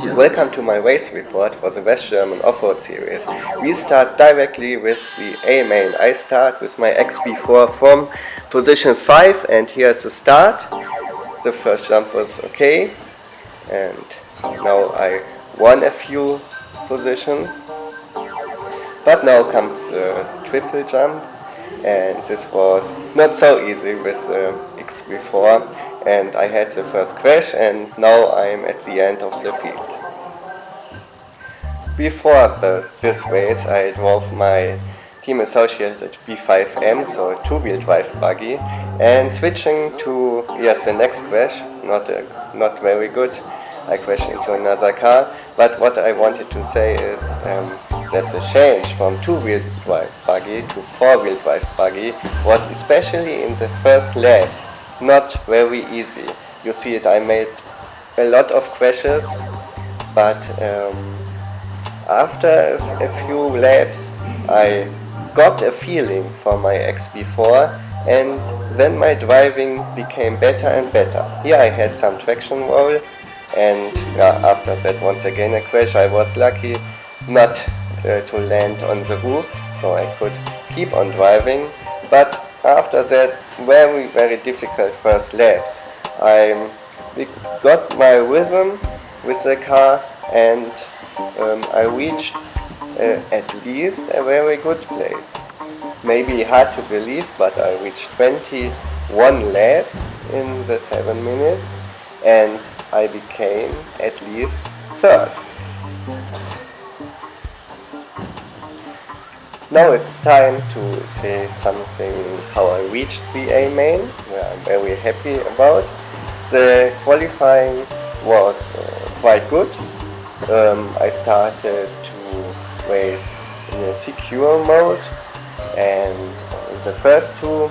Welcome to my race report for the West German Offroad series. We start directly with the A main. I start with my XB4 from position 5, and here's the start. The first jump was okay, and now I won a few positions. But now comes the triple jump, and this was not so easy with the XB4. And I had the first crash, and now I'm at the end of the field. Before this race I drove my team associated B5M, so a two-wheel drive buggy, and switching to the next crash, not very good. I crashed into another car, but what I wanted to say is that the change from two-wheel drive buggy to four-wheel drive buggy was especially in the first laps not very easy. You see it, I made a lot of crashes, but after a few laps I got a feeling for my XB4, and then my driving became better and better. Here I had some traction roll, and after that once again a crash. I was lucky not to land on the roof, so I could keep on driving, but after that very difficult first laps, I got my rhythm with the car, and I reached at least a very good place. Maybe hard to believe, but I reached 21 laps in the 7 minutes, and I became at least third. Now it's time to say something how I reached the A main, where I'm very happy about. The qualifying was quite good. I started to race in a secure mode, and in the first two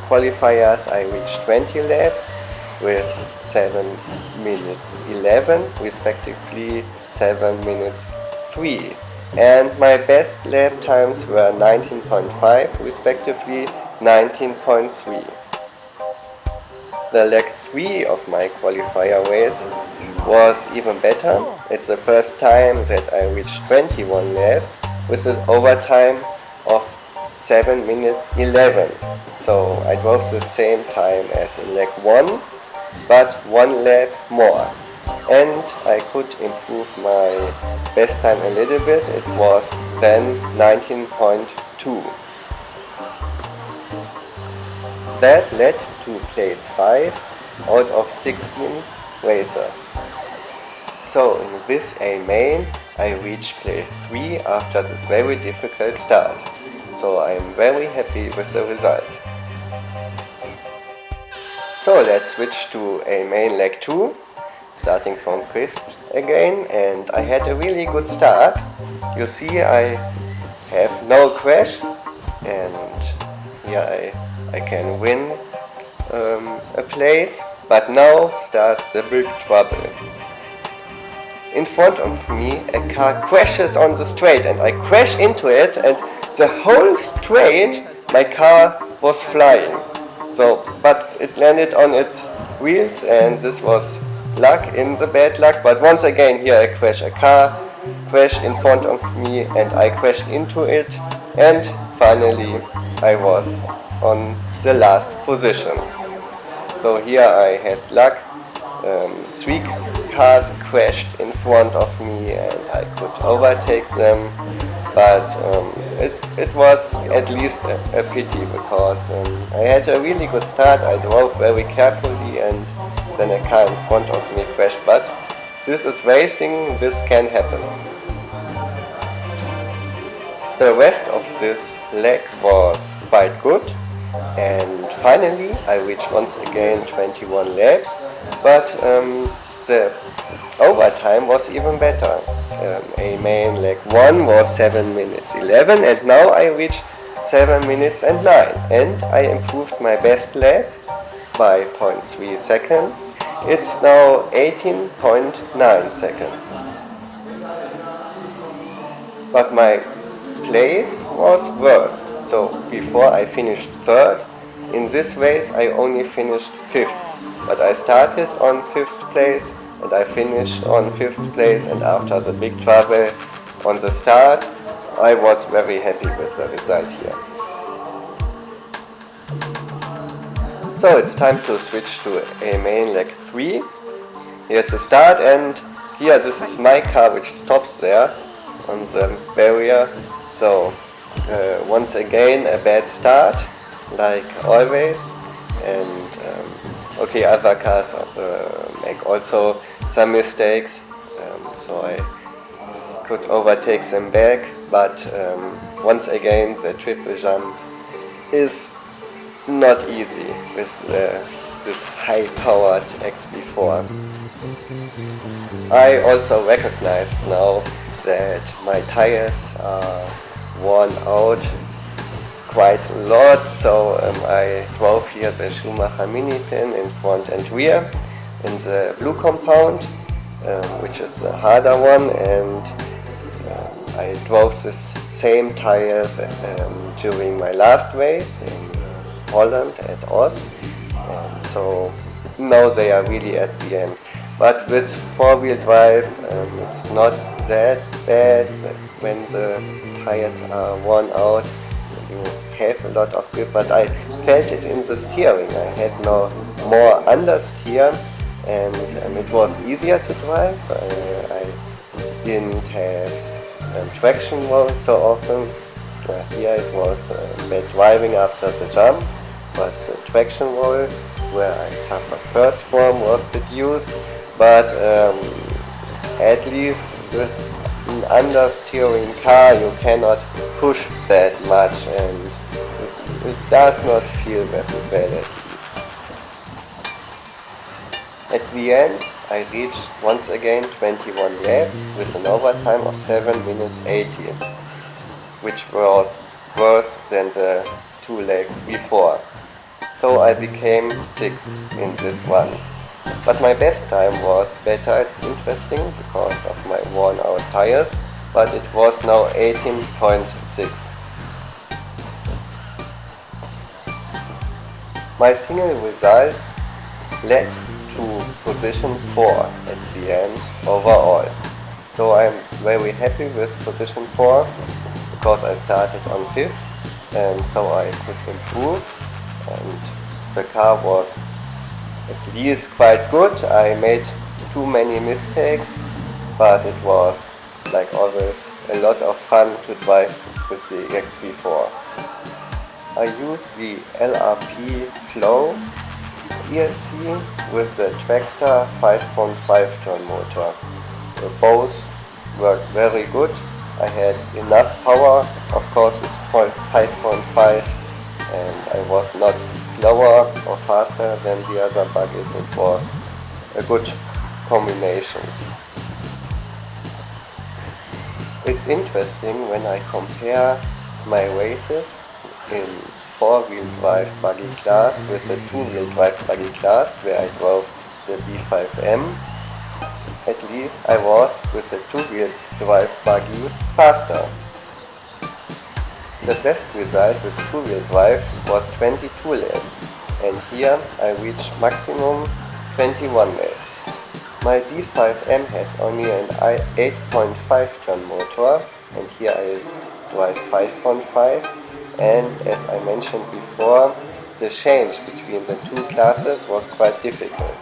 qualifiers I reached 20 laps with 7 minutes 11, respectively 7 minutes 3. And my best lap times were 19.5, respectively 19.3. The leg 3 of my qualifier race was even better. It's the first time that I reached 21 laps with an overtime of 7 minutes 11. So I drove the same time as in leg 1, but 1 lap more. And I could improve my best time a little bit. It was then 19.2. That led to place 5 out of 16 racers. So in this A main I reached place 3 after this very difficult start. So I'm very happy with the result. So let's switch to A main leg 2. Starting from 5th again, and I had a really good start. You see I have no crash, and here I can win a place, but now starts the big trouble. In front of me a car crashes on the straight, and I crash into it, and the whole straight my car was flying. So, but it landed on its wheels, and this was luck in the bad luck, but once again here I crash. A car crashed in front of me and I crashed into it, and finally I was on the last position. So here I had luck. 3 cars crashed in front of me and I could overtake them, but it was at least a pity, because I had a really good start. I drove very carefully, and then a car in front of me crashed, but this is racing, this can happen. The rest of this leg was quite good, and finally I reached once again 21 laps, but the overtime was even better. A main leg 1 was 7 minutes 11, and now I reached 7 minutes and 9, and I improved my best lap by 0.3 seconds. It's now 18.9 seconds. But my place was worse. So before I finished 3rd, in this race I only finished 5th. But I started on 5th place and I finished on 5th place, and after the big trouble on the start I was very happy with the result here. So it's time to switch to a main leg 3. Here's the start, and here this is my car which stops there on the barrier. So once again a bad start like always, and okay, other cars make also some mistakes, so I could overtake them back, but once again the triple jump is not easy with this high-powered XB4. I also recognized now that my tires are worn out quite a lot, so I drove here the Schumacher mini pin in front and rear in the blue compound, which is the harder one, and I drove the same tires during my last race in Holland at Oss, and so now they are really at the end. But with four-wheel drive it's not that bad. When the tires are worn out you have a lot of grip, but I felt it in the steering. I had no more understeer, and it was easier to drive. I didn't have traction roll so often. Here it was bad driving after the jump, but the traction roll where I suffered first from was reduced, but at least with an understeering car you cannot push that much, and it does not feel very bad at least. At the end I reached once again 21 laps with an overtime of 7 minutes 80, which was worse than the 2 legs before. So I became 6th in this one. But my best time was better. It's interesting because of my worn out tires, but it was now 18.6. My single results led to position 4 at the end overall. So I'm very happy with position 4 because I started on 5th, and so I could improve, and the car was at least quite good. I made too many mistakes, but it was, like always, a lot of fun to drive with the XB4. I use the LRP Flow ESC with the Trackstar 5.5 turn motor. Both worked very good. I had enough power, of course with 5.5, and I was not slower or faster than the other buggies. It was a good combination. It's interesting when I compare my races in four-wheel drive buggy class with the two-wheel drive buggy class where I drove the B5M. At least I was with the two-wheel drive buggy faster. The best result with two-wheel drive was 22 laps, and here I reached maximum 21 laps. My B5M has only an 8.5 turn motor, and here I drive 5.5, and as I mentioned before, the change between the two classes was quite difficult.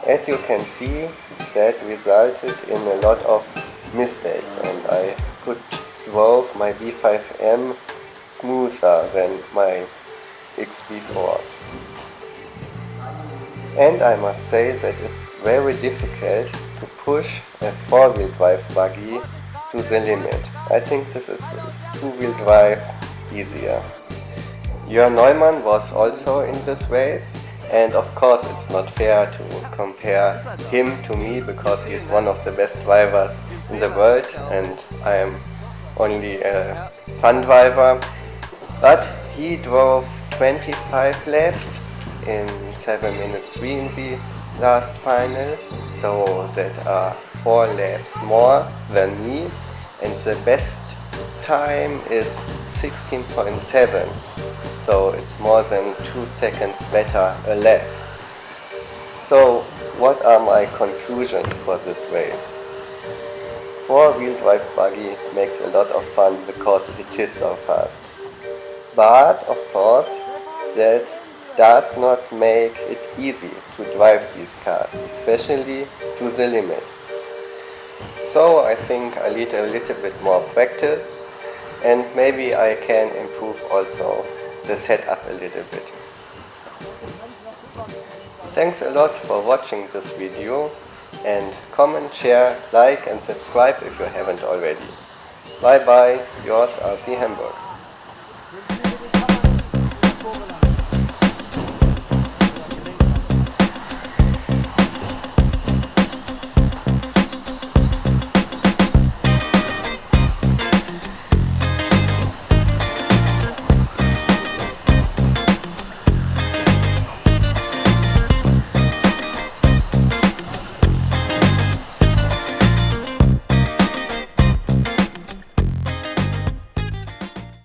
As you can see, that resulted in a lot of mistakes, and I could drove my B5M smoother than my XB4. And I must say that it's very difficult to push a four-wheel drive buggy to the limit. I think this is with two-wheel drive easier. Jörn Neumann was also in this race, and of course it's not fair to compare him to me because he is one of the best drivers in the world and I am only a fun driver, but he drove 25 laps in 7 minutes 3 in the last final, so that are 4 laps more than me, and the best time is 16.7, so it's more than 2 seconds better a lap. So what are my conclusions for this race? Four-wheel drive buggy makes a lot of fun because it is so fast. But of course, that does not make it easy to drive these cars, especially to the limit. So I think I need a little bit more practice, and maybe I can improve also the setup a little bit. Thanks a lot for watching this video, and comment, share, like and subscribe if you haven't already. Bye bye, yours RC Hamburg.